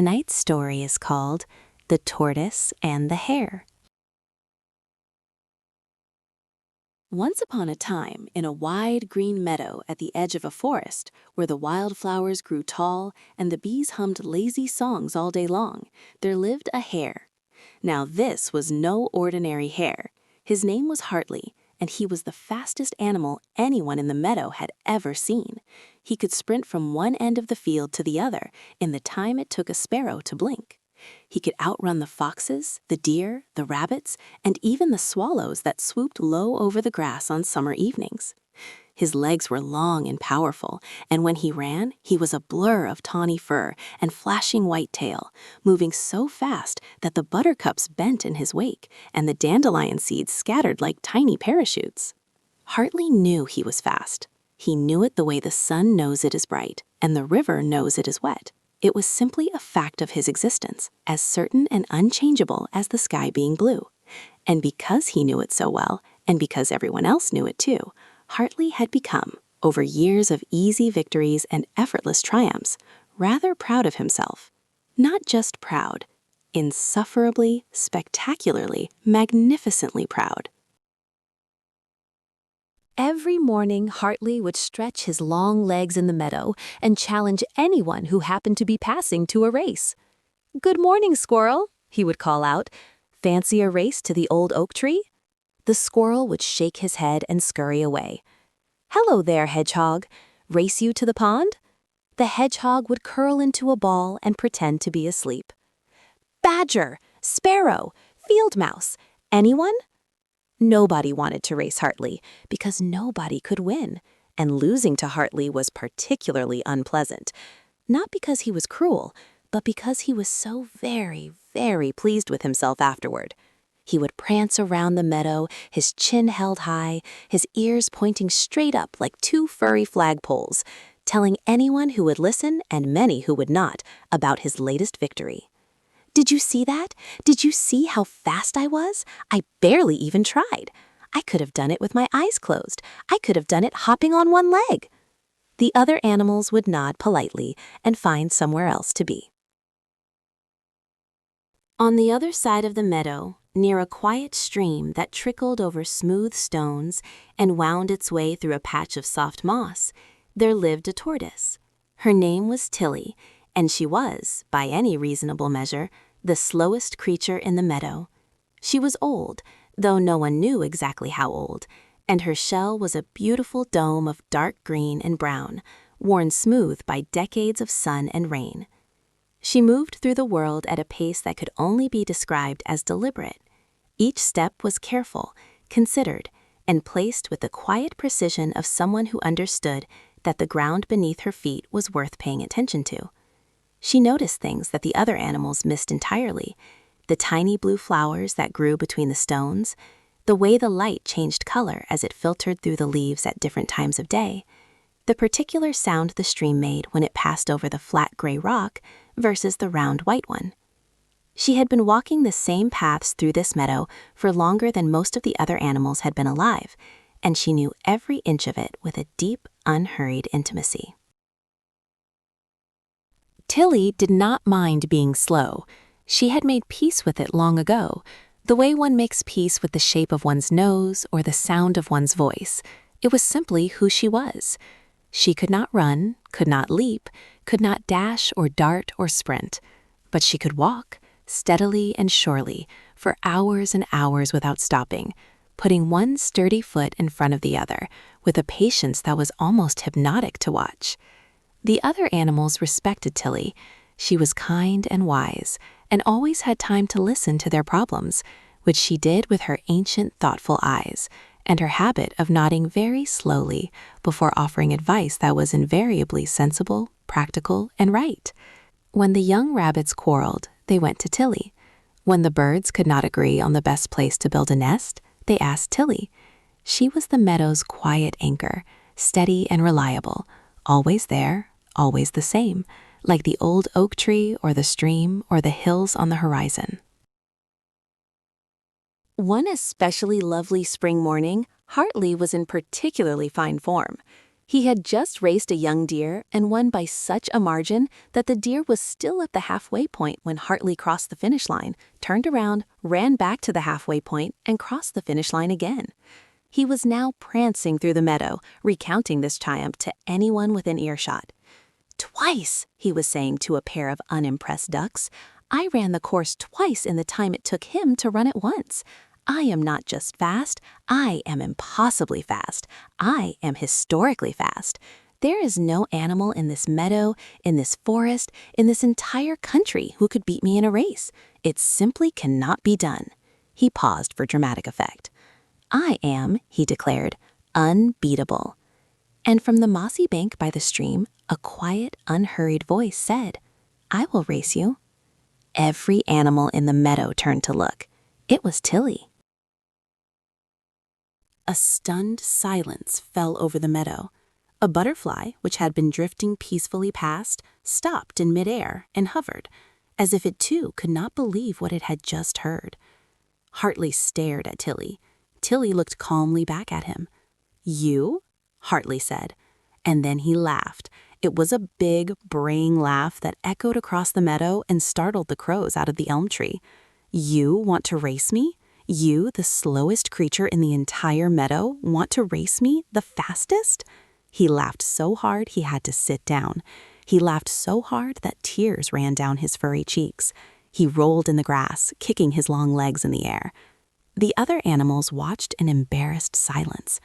Tonight's story is called The Tortoise and the Hare. Once upon a time, in a wide green meadow at the edge of a forest, where the wildflowers grew tall and the bees hummed lazy songs all day long, there lived a hare. Now this was no ordinary hare. His name was Hartley, and he was the fastest animal anyone in the meadow had ever seen. He could sprint from one end of the field to the other in the time it took a sparrow to blink. He could outrun the foxes, the deer, the rabbits, and even the swallows that swooped low over the grass on summer evenings. His legs were long and powerful, and when he ran, he was a blur of tawny fur and flashing white tail, moving so fast that the buttercups bent in his wake and the dandelion seeds scattered like tiny parachutes. Hartley knew he was fast. He knew it the way the sun knows it is bright and the river knows it is wet. It was simply a fact of his existence, as certain and unchangeable as the sky being blue. And because he knew it so well, and because everyone else knew it too, Hartley had become, over years of easy victories and effortless triumphs, rather proud of himself. Not just proud, insufferably, spectacularly, magnificently proud. Every morning, Hartley would stretch his long legs in the meadow and challenge anyone who happened to be passing to a race. "Good morning, squirrel," he would call out. "Fancy a race to the old oak tree?" The squirrel would shake his head and scurry away. "Hello there, hedgehog. Race you to the pond?" The hedgehog would curl into a ball and pretend to be asleep. "Badger, sparrow, field mouse, anyone?" Nobody wanted to race Hartley because nobody could win, and losing to Hartley was particularly unpleasant. Not because he was cruel, but because he was so very, very pleased with himself afterward. He would prance around the meadow, his chin held high, his ears pointing straight up like two furry flagpoles, telling anyone who would listen and many who would not about his latest victory. "Did you see that? Did you see how fast I was? I barely even tried. I could have done it with my eyes closed. I could have done it hopping on one leg." The other animals would nod politely and find somewhere else to be. On the other side of the meadow, near a quiet stream that trickled over smooth stones and wound its way through a patch of soft moss, there lived a tortoise. Her name was Tilly, and she was, by any reasonable measure, the slowest creature in the meadow. She was old, though no one knew exactly how old, and her shell was a beautiful dome of dark green and brown, worn smooth by decades of sun and rain. She moved through the world at a pace that could only be described as deliberate. Each step was careful, considered, and placed with the quiet precision of someone who understood that the ground beneath her feet was worth paying attention to. She noticed things that the other animals missed entirely: the tiny blue flowers that grew between the stones, the way the light changed color as it filtered through the leaves at different times of day, the particular sound the stream made when it passed over the flat gray rock versus the round white one. She had been walking the same paths through this meadow for longer than most of the other animals had been alive, and she knew every inch of it with a deep, unhurried intimacy. Tilly did not mind being slow. She had made peace with it long ago, the way one makes peace with the shape of one's nose or the sound of one's voice. It was simply who she was. She could not run, could not leap, could not dash or dart or sprint, but she could walk, steadily and surely, for hours and hours without stopping, putting one sturdy foot in front of the other, with a patience that was almost hypnotic to watch. The other animals respected Tilly. She was kind and wise, and always had time to listen to their problems, which she did with her ancient, thoughtful eyes, and her habit of nodding very slowly before offering advice that was invariably sensible, practical, and right. When the young rabbits quarreled, they went to Tilly. When the birds could not agree on the best place to build a nest, they asked Tilly. She was the meadow's quiet anchor, steady and reliable, always there, always the same, like the old oak tree or the stream or the hills on the horizon. One especially lovely spring morning, Hartley was in particularly fine form. He had just raced a young deer and won by such a margin that the deer was still at the halfway point when Hartley crossed the finish line, turned around, ran back to the halfway point, and crossed the finish line again. He was now prancing through the meadow, recounting this triumph to anyone within earshot. "Twice," he was saying to a pair of unimpressed ducks. "I ran the course twice in the time it took him to run it once. I am not just fast, I am impossibly fast. I am historically fast. There is no animal in this meadow, in this forest, in this entire country who could beat me in a race. It simply cannot be done." He paused for dramatic effect. "I am," he declared, "unbeatable." And from the mossy bank by the stream, a quiet, unhurried voice said, "I will race you." Every animal in the meadow turned to look. It was Tilly. A stunned silence fell over the meadow. A butterfly, which had been drifting peacefully past, stopped in midair and hovered, as if it too could not believe what it had just heard. Hartley stared at Tilly. Tilly looked calmly back at him. "You?" Hartley said, and then he laughed. It was a big, braying laugh that echoed across the meadow and startled the crows out of the elm tree. "You want to race me? You, the slowest creature in the entire meadow, want to race me, the fastest?" He laughed so hard he had to sit down. He laughed so hard that tears ran down his furry cheeks. He rolled in the grass, kicking his long legs in the air. The other animals watched in embarrassed silence.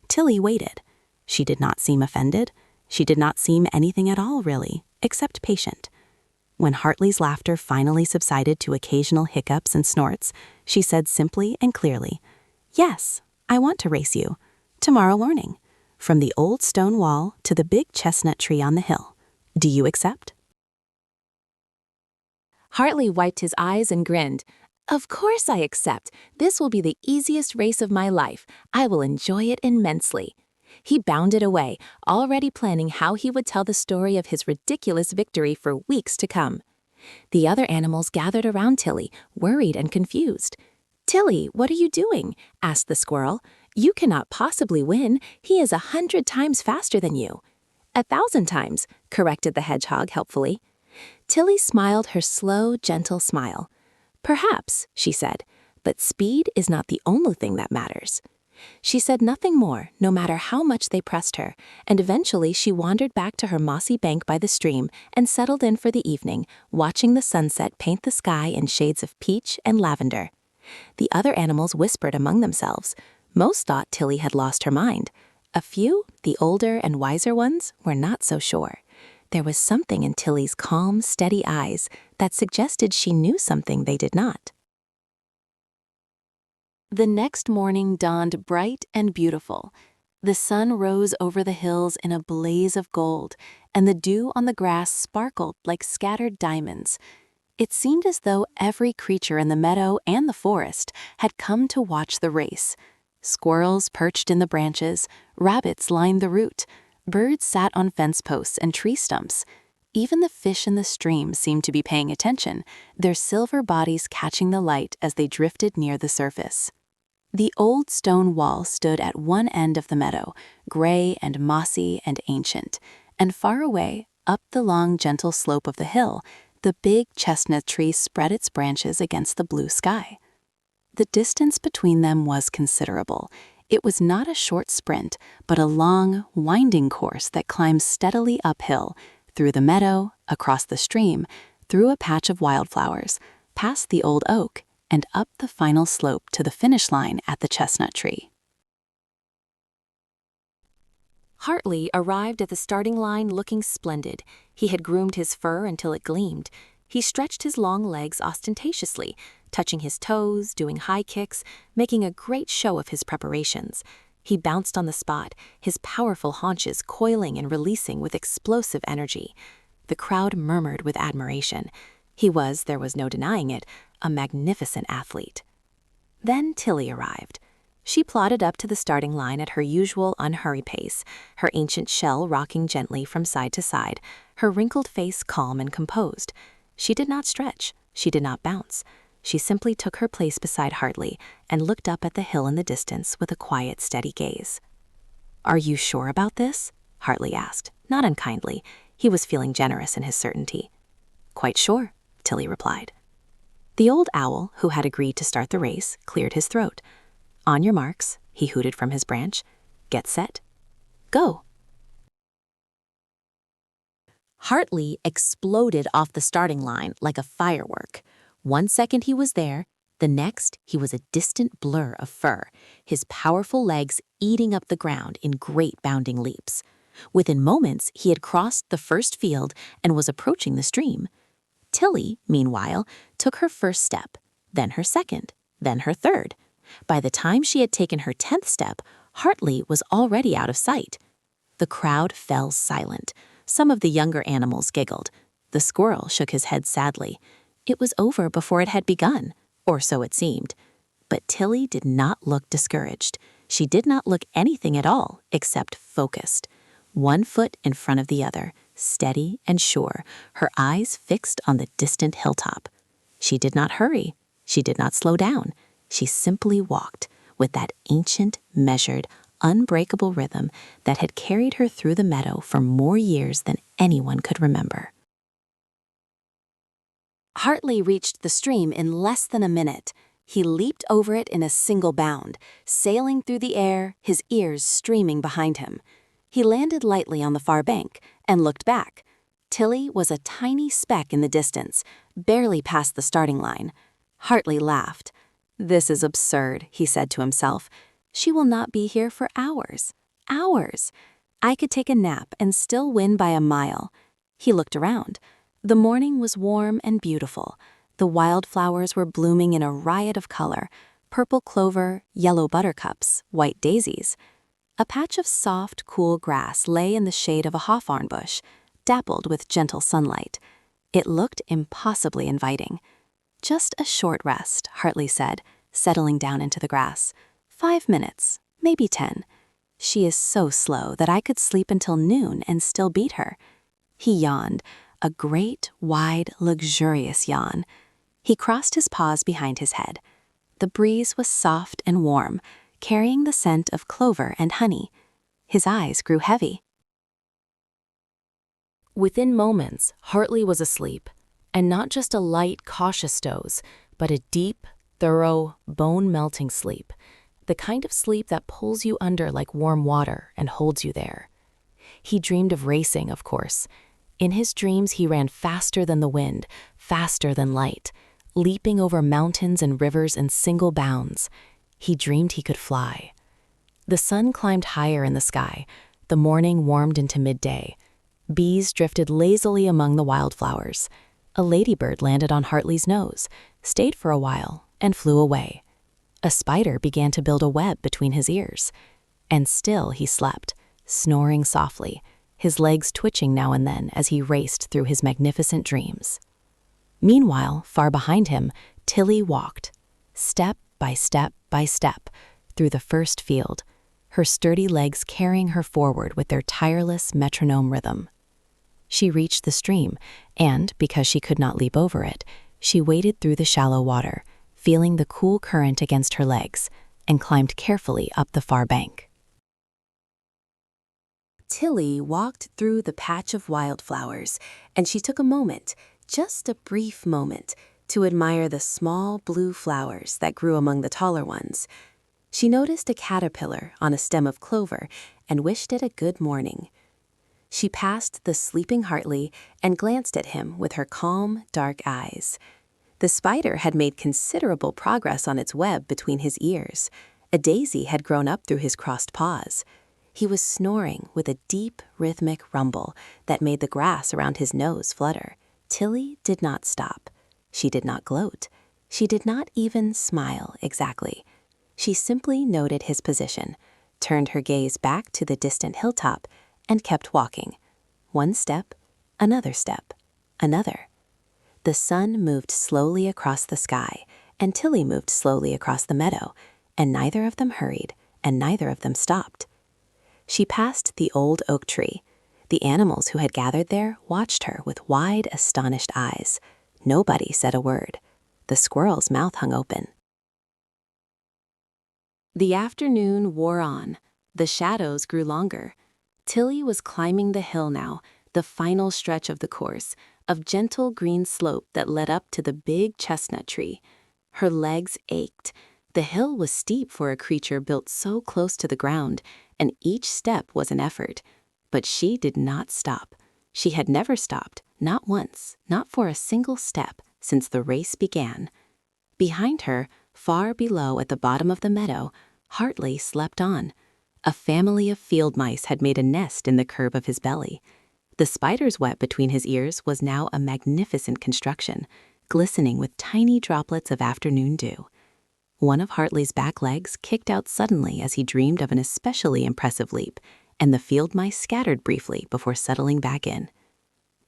Tilly waited. She did not seem offended. She did not seem anything at all, really, except patient. When Hartley's laughter finally subsided to occasional hiccups and snorts, she said simply and clearly, "Yes, I want to race you. Tomorrow morning. From the old stone wall to the big chestnut tree on the hill. Do you accept?" Hartley wiped his eyes and grinned. "Of course I accept. This will be the easiest race of my life. I will enjoy it immensely." He bounded away, already planning how he would tell the story of his ridiculous victory for weeks to come. The other animals gathered around Tilly, worried and confused. "Tilly, what are you doing?" asked the squirrel. "You cannot possibly win. He is 100 times faster than you." 1,000 times, corrected the hedgehog helpfully. Tilly smiled her slow, gentle smile. "Perhaps," she said, "but speed is not the only thing that matters." She said nothing more, no matter how much they pressed her, and eventually she wandered back to her mossy bank by the stream and settled in for the evening, watching the sunset paint the sky in shades of peach and lavender. The other animals whispered among themselves. Most thought Tilly had lost her mind. A few, the older and wiser ones, were not so sure. There was something in Tilly's calm, steady eyes that suggested she knew something they did not. The next morning dawned bright and beautiful. The sun rose over the hills in a blaze of gold, and the dew on the grass sparkled like scattered diamonds. It seemed as though every creature in the meadow and the forest had come to watch the race. Squirrels perched in the branches, rabbits lined the route, birds sat on fence posts and tree stumps. Even the fish in the stream seemed to be paying attention, their silver bodies catching the light as they drifted near the surface. The old stone wall stood at one end of the meadow, gray and mossy and ancient, and far away, up the long, gentle slope of the hill, the big chestnut tree spread its branches against the blue sky. The distance between them was considerable. It was not a short sprint, but a long, winding course that climbed steadily uphill, through the meadow, across the stream, through a patch of wildflowers, past the old oak, and up the final slope to the finish line at the chestnut tree. Hartley arrived at the starting line looking splendid. He had groomed his fur until it gleamed. He stretched his long legs ostentatiously, touching his toes, doing high kicks, making a great show of his preparations. He bounced on the spot, his powerful haunches coiling and releasing with explosive energy. The crowd murmured with admiration. He was, there was no denying it, a magnificent athlete. Then Tilly arrived. She plodded up to the starting line at her usual unhurried pace, her ancient shell rocking gently from side to side, her wrinkled face calm and composed. She did not stretch, she did not bounce. She simply took her place beside Hartley and looked up at the hill in the distance with a quiet, steady gaze. "Are you sure about this?" Hartley asked, not unkindly. He was feeling generous in his certainty. Quite sure, Tilly replied. The old owl, who had agreed to start the race, cleared his throat. On your marks, he hooted from his branch. Get set. Go. Hartley exploded off the starting line like a firework. 1 second he was there, the next he was a distant blur of fur, his powerful legs eating up the ground in great bounding leaps. Within moments, he had crossed the first field and was approaching the stream. Tilly, meanwhile, took her first step, then her second, then her third. By the time she had taken her 10th step, Hartley was already out of sight. The crowd fell silent. Some of the younger animals giggled. The squirrel shook his head sadly. It was over before it had begun, or so it seemed. But Tilly did not look discouraged. She did not look anything at all except focused. 1 foot in front of the other, steady and sure, her eyes fixed on the distant hilltop. She did not hurry. She did not slow down. She simply walked with that ancient, measured, unbreakable rhythm that had carried her through the meadow for more years than anyone could remember. Hartley reached the stream in less than a minute. He leaped over it in a single bound, sailing through the air, his ears streaming behind him. He landed lightly on the far bank and looked back. Tilly was a tiny speck in the distance, barely past the starting line. Hartley laughed. "This is absurd," he said to himself. "She will not be here for hours. Hours. I could take a nap and still win by a mile." He looked around. The morning was warm and beautiful. The wildflowers were blooming in a riot of color: purple clover, yellow buttercups, white daisies. A patch of soft, cool grass lay in the shade of a hawthorn bush, dappled with gentle sunlight. It looked impossibly inviting. "Just a short rest," Hartley said, settling down into the grass. 5 minutes, maybe 10. She is so slow that I could sleep until noon and still beat her." He yawned, a great, wide, luxurious yawn. He crossed his paws behind his head. The breeze was soft and warm, carrying the scent of clover and honey. His eyes grew heavy. Within moments, Hartley was asleep, and not just a light, cautious doze, but a deep, thorough, bone-melting sleep, the kind of sleep that pulls you under like warm water and holds you there. He dreamed of racing, of course. In his dreams, he ran faster than the wind, faster than light, leaping over mountains and rivers in single bounds. He dreamed he could fly. The sun climbed higher in the sky. The morning warmed into midday. Bees drifted lazily among the wildflowers. A ladybird landed on Hartley's nose, stayed for a while, and flew away. A spider began to build a web between his ears. And still he slept, snoring softly, his legs twitching now and then as he raced through his magnificent dreams. Meanwhile, far behind him, Tilly walked, step by step by step, through the first field, her sturdy legs carrying her forward with their tireless metronome rhythm. She reached the stream, and, because she could not leap over it, she waded through the shallow water, feeling the cool current against her legs, and climbed carefully up the far bank. Tilly walked through the patch of wildflowers, and she took a moment, just a brief moment, to admire the small blue flowers that grew among the taller ones. She noticed a caterpillar on a stem of clover and wished it a good morning. She passed the sleeping Hartley and glanced at him with her calm, dark eyes. The spider had made considerable progress on its web between his ears. A daisy had grown up through his crossed paws. He was snoring with a deep, rhythmic rumble that made the grass around his nose flutter. Tilly did not stop. She did not gloat. She did not even smile exactly. She simply noted his position, turned her gaze back to the distant hilltop, and kept walking. 1 step, another step, another. The sun moved slowly across the sky, and Tilly moved slowly across the meadow, and neither of them hurried, and neither of them stopped. She passed the old oak tree. The animals who had gathered there watched her with wide, astonished eyes. Nobody said a word. The squirrel's mouth hung open. The afternoon wore on. The shadows grew longer. Tilly was climbing the hill now, the final stretch of the course, of gentle green slope that led up to the big chestnut tree. Her legs ached. The hill was steep for a creature built so close to the ground, and each step was an effort. But she did not stop. She had never stopped, not once, not for a single step, since the race began. Behind her, far below at the bottom of the meadow, Hartley slept on. A family of field mice had made a nest in the curve of his belly. The spider's web between his ears was now a magnificent construction, glistening with tiny droplets of afternoon dew. One of Hartley's back legs kicked out suddenly as he dreamed of an especially impressive leap, and the field mice scattered briefly before settling back in.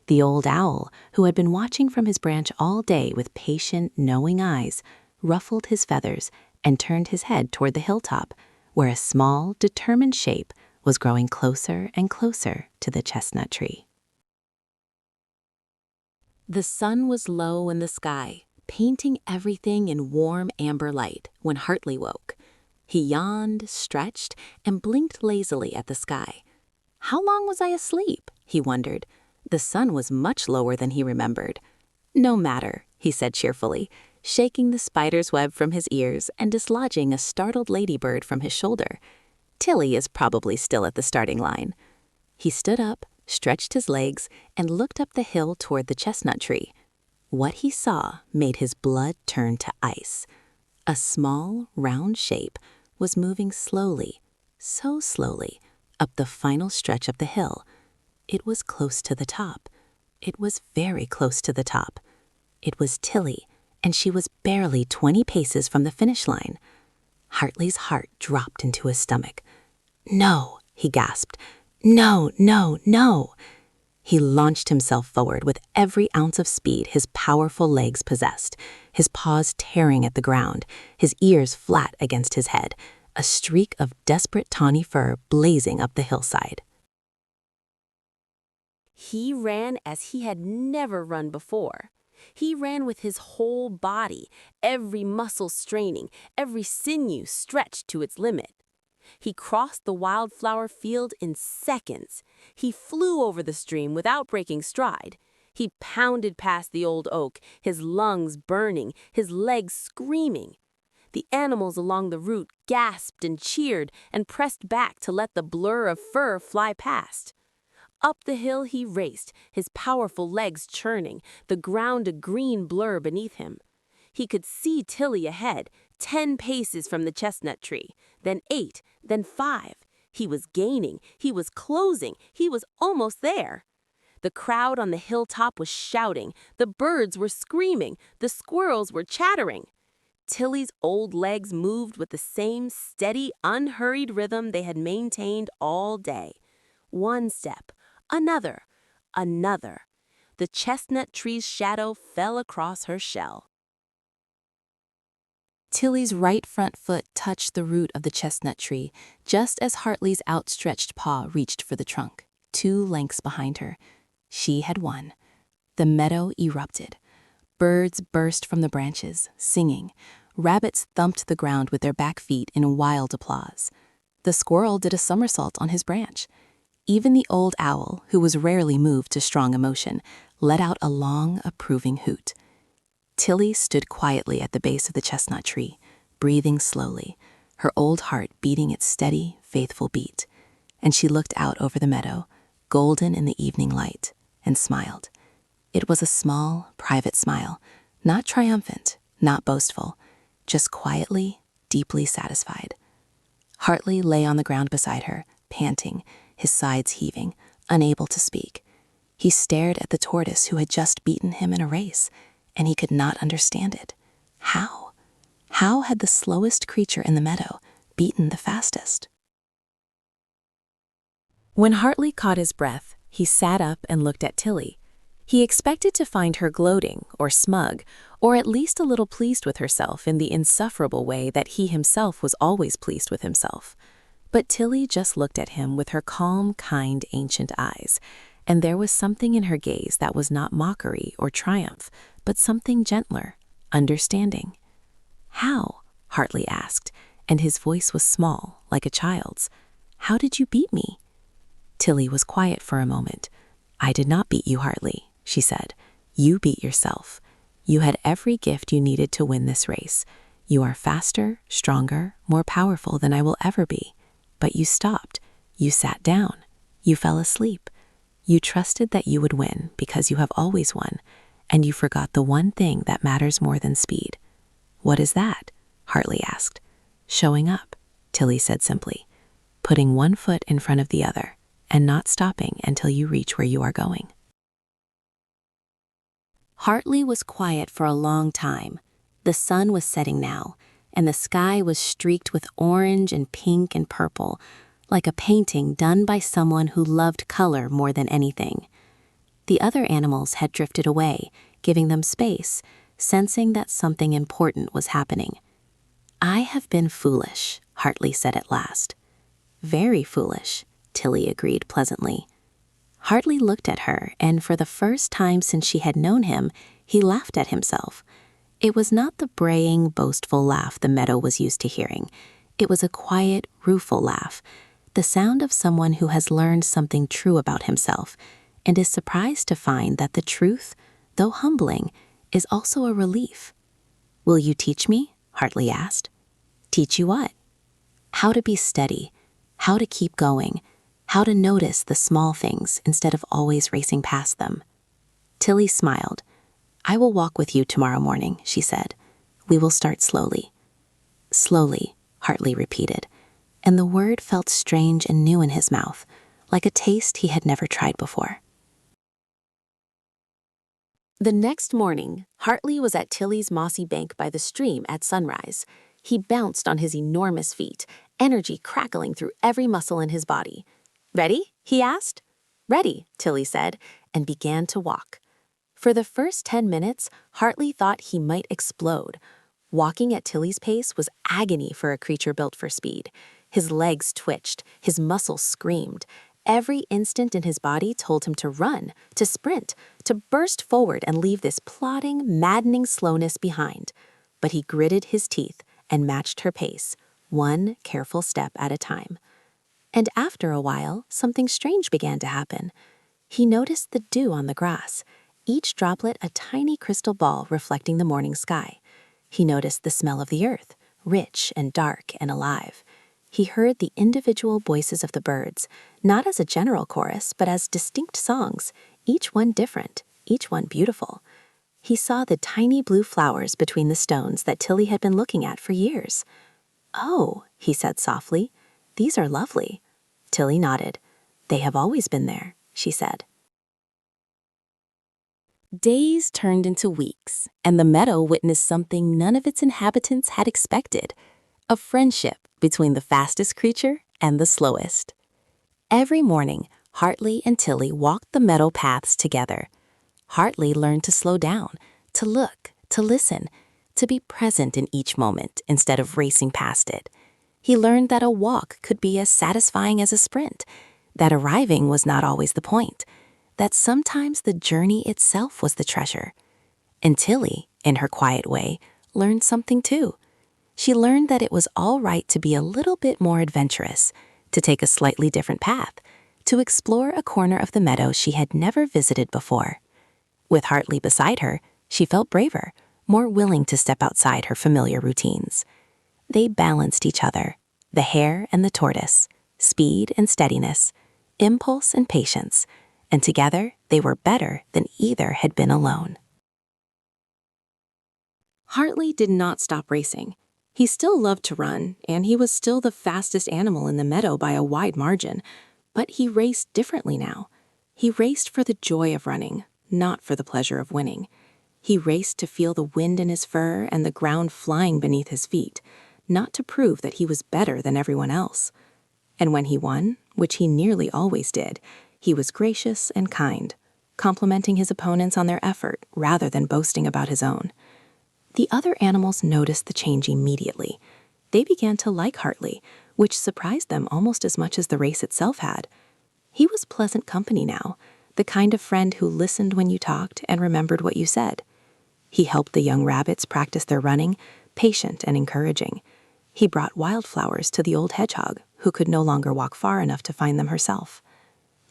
The old owl, who had been watching from his branch all day with patient, knowing eyes, ruffled his feathers and turned his head toward the hilltop, where a small, determined shape was growing closer and closer to the chestnut tree. The sun was low in the sky, painting everything in warm amber light when Hartley woke. He yawned, stretched, and blinked lazily at the sky. How long was I asleep? He wondered. The sun was much lower than he remembered. No matter, he said cheerfully, shaking the spider's web from his ears and dislodging a startled ladybird from his shoulder. Tilly is probably still at the starting line. He stood up, stretched his legs, and looked up the hill toward the chestnut tree. What he saw made his blood turn to ice. A small, round shape was moving slowly, so slowly, up the final stretch of the hill. It was close to the top. It was very close to the top. It was Tilly, and she was barely 20 paces from the finish line. Hartley's heart dropped into his stomach. "No," he gasped. "No, no, no." He launched himself forward with every ounce of speed his powerful legs possessed, his paws tearing at the ground, his ears flat against his head, a streak of desperate tawny fur blazing up the hillside. He ran as he had never run before. He ran with his whole body, every muscle straining, every sinew stretched to its limit. He crossed the wildflower field in seconds. He flew over the stream without breaking stride. He pounded past the old oak, his lungs burning, his legs screaming. The animals along the route gasped and cheered and pressed back to let the blur of fur fly past. Up the hill he raced, his powerful legs churning, the ground a green blur beneath him. He could see Tilly ahead, 10 paces from the chestnut tree, then 8, then 5. He was gaining, he was closing, he was almost there. The crowd on the hilltop was shouting, the birds were screaming, the squirrels were chattering. Tilly's old legs moved with the same steady, unhurried rhythm they had maintained all day. One step, another, another. The chestnut tree's shadow fell across her shell. Tilly's right front foot touched the root of the chestnut tree, just as Hartley's outstretched paw reached for the trunk, 2 lengths behind her. She had won. The meadow erupted. Birds burst from the branches, singing. Rabbits thumped the ground with their back feet in wild applause. The squirrel did a somersault on his branch. Even the old owl, who was rarely moved to strong emotion, let out a long, approving hoot. Tilly stood quietly at the base of the chestnut tree, breathing slowly, her old heart beating its steady, faithful beat. And she looked out over the meadow, golden in the evening light, and smiled. It was a small, private smile, not triumphant, not boastful, just quietly, deeply satisfied. Hartley lay on the ground beside her, panting, his sides heaving, unable to speak. He stared at the tortoise who had just beaten him in a race, and he could not understand it. How? How had the slowest creature in the meadow beaten the fastest? When Hartley caught his breath, he sat up and looked at Tilly. He expected to find her gloating or smug, or at least a little pleased with herself in the insufferable way that he himself was always pleased with himself. But Tilly just looked at him with her calm, kind, ancient eyes, and there was something in her gaze that was not mockery or triumph, but something gentler, understanding. "How?" Hartley asked, and his voice was small, like a child's. "How did you beat me?" Tilly was quiet for a moment. "I did not beat you, Hartley," she said. "You beat yourself. You had every gift you needed to win this race. You are faster, stronger, more powerful than I will ever be. But you stopped. You sat down. You fell asleep. You trusted that you would win because you have always won, and you forgot the one thing that matters more than speed." "What is that?" Hartley asked. "Showing up," Tilly said simply. "Putting one foot in front of the other and not stopping until you reach where you are going." Hartley was quiet for a long time. The sun was setting now, and the sky was streaked with orange and pink and purple, like a painting done by someone who loved color more than anything. The other animals had drifted away, giving them space, sensing that something important was happening. "I have been foolish," Hartley said at last. "Very foolish," Tilly agreed pleasantly. Hartley looked at her, and for the first time since she had known him, he laughed at himself. It was not the braying, boastful laugh the meadow was used to hearing. It was a quiet, rueful laugh, the sound of someone who has learned something true about himself and is surprised to find that the truth, though humbling, is also a relief. "Will you teach me?" Hartley asked. "Teach you what?" "How to be steady, how to keep going, how to notice the small things instead of always racing past them." Tilly smiled. "I will walk with you tomorrow morning," she said. "We will start slowly." "Slowly," Hartley repeated, and the word felt strange and new in his mouth, like a taste he had never tried before. The next morning, Hartley was at Tilly's mossy bank by the stream at sunrise. He bounced on his enormous feet, energy crackling through every muscle in his body. "Ready?" he asked. "Ready," Tilly said, and began to walk. For the first 10 minutes, Hartley thought he might explode. Walking at Tilly's pace was agony for a creature built for speed. His legs twitched, his muscles screamed. Every instinct in his body told him to run, to sprint, to burst forward and leave this plodding, maddening slowness behind. But he gritted his teeth and matched her pace, one careful step at a time. And after a while, something strange began to happen. He noticed the dew on the grass, each droplet a tiny crystal ball reflecting the morning sky. He noticed the smell of the earth, rich and dark and alive. He heard the individual voices of the birds, not as a general chorus, but as distinct songs, each one different, each one beautiful. He saw the tiny blue flowers between the stones that Tilly had been looking at for years. "Oh," he said softly, "these are lovely." Tilly nodded. "They have always been there," she said. Days turned into weeks, and the meadow witnessed something none of its inhabitants had expected: a friendship between the fastest creature and the slowest. Every morning, Hartley and Tilly walked the meadow paths together. Hartley learned to slow down, to look, to listen, to be present in each moment instead of racing past it. He learned that a walk could be as satisfying as a sprint, that arriving was not always the point, that sometimes the journey itself was the treasure. And Tilly, in her quiet way, learned something too. She learned that it was all right to be a little bit more adventurous, to take a slightly different path, to explore a corner of the meadow she had never visited before. With Hartley beside her, she felt braver, more willing to step outside her familiar routines. They balanced each other, the hare and the tortoise, speed and steadiness, impulse and patience, and together they were better than either had been alone. Hartley did not stop racing. He still loved to run, and he was still the fastest animal in the meadow by a wide margin, but he raced differently now. He raced for the joy of running, not for the pleasure of winning. He raced to feel the wind in his fur and the ground flying beneath his feet, not to prove that he was better than everyone else. And when he won, which he nearly always did, he was gracious and kind, complimenting his opponents on their effort rather than boasting about his own. The other animals noticed the change immediately. They began to like Hartley, which surprised them almost as much as the race itself had. He was pleasant company now, the kind of friend who listened when you talked and remembered what you said. He helped the young rabbits practice their running, patient and encouraging. He brought wildflowers to the old hedgehog, who could no longer walk far enough to find them herself.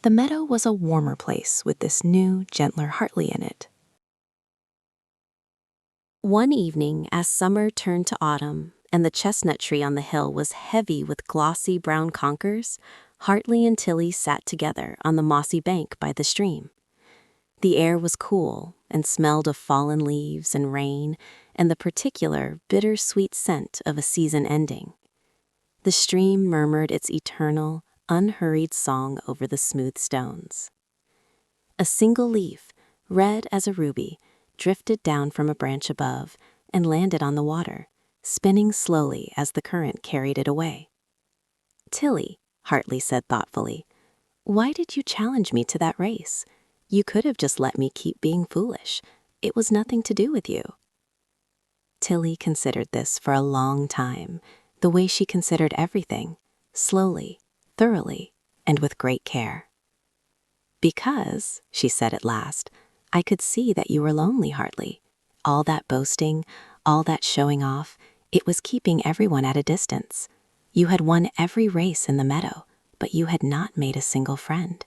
The meadow was a warmer place with this new, gentler Hartley in it. One evening, as summer turned to autumn, and the chestnut tree on the hill was heavy with glossy brown conkers, Hartley and Tilly sat together on the mossy bank by the stream. The air was cool and smelled of fallen leaves and rain and the particular bitter-sweet scent of a season ending. The stream murmured its eternal, unhurried song over the smooth stones. A single leaf, red as a ruby, drifted down from a branch above and landed on the water, spinning slowly as the current carried it away. "Tilly," Hartley said thoughtfully, "why did you challenge me to that race? You could have just let me keep being foolish. It was nothing to do with you." Tilly considered this for a long time, the way she considered everything, slowly, thoroughly, and with great care. "Because," she said at last, "I could see that you were lonely, Hartley. All that boasting, all that showing off, it was keeping everyone at a distance. You had won every race in the meadow, but you had not made a single friend.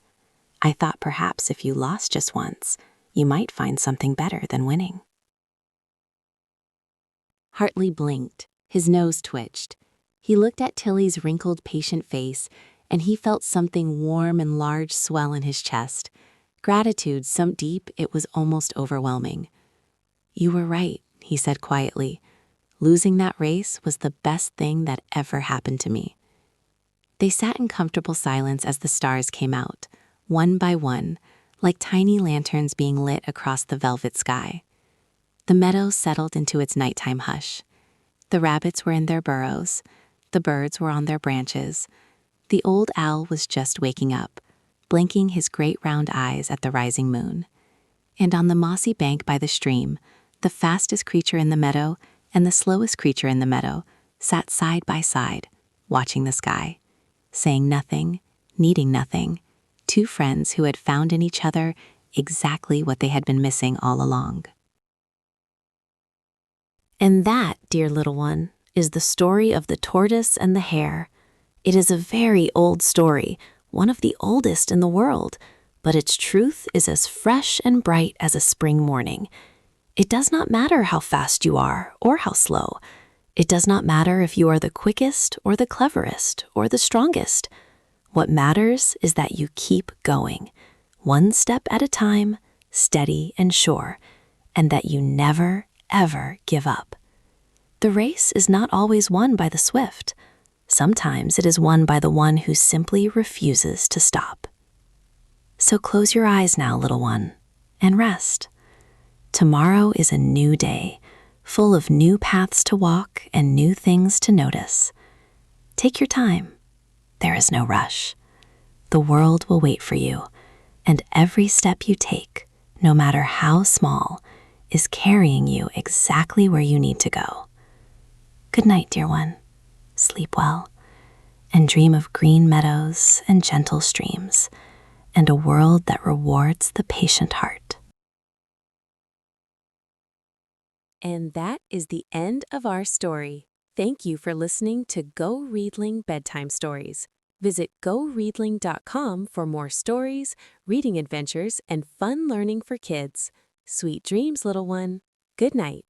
I thought perhaps if you lost just once, you might find something better than winning." Hartley blinked. His nose twitched. He looked at Tilly's wrinkled, patient face, and he felt something warm and large swell in his chest. Gratitude so deep it was almost overwhelming. "You were right," he said quietly. "Losing that race was the best thing that ever happened to me." They sat in comfortable silence as the stars came out, one by one, like tiny lanterns being lit across the velvet sky. The meadow settled into its nighttime hush. The rabbits were in their burrows. The birds were on their branches. The old owl was just waking up, blinking his great round eyes at the rising moon. And on the mossy bank by the stream, the fastest creature in the meadow and the slowest creature in the meadow sat side by side, watching the sky, saying nothing, needing nothing, two friends who had found in each other exactly what they had been missing all along. And that, dear little one, is the story of the tortoise and the hare. It is a very old story, one of the oldest in the world, but its truth is as fresh and bright as a spring morning. It does not matter how fast you are or how slow. It does not matter if you are the quickest or the cleverest or the strongest. What matters is that you keep going, one step at a time, steady and sure, and that you never, ever give up. The race is not always won by the swift. Sometimes it is won by the one who simply refuses to stop. So close your eyes now, little one, and rest. Tomorrow is a new day, full of new paths to walk and new things to notice. Take your time. There is no rush. The world will wait for you, and every step you take, no matter how small, is carrying you exactly where you need to go. Good night, dear one. Sleep well, and dream of green meadows and gentle streams, and a world that rewards the patient heart. And that is the end of our story. Thank you for listening to GoReadling Bedtime Stories. Visit GoReadling.com for more stories, reading adventures, and fun learning for kids. Sweet dreams, little one. Good night.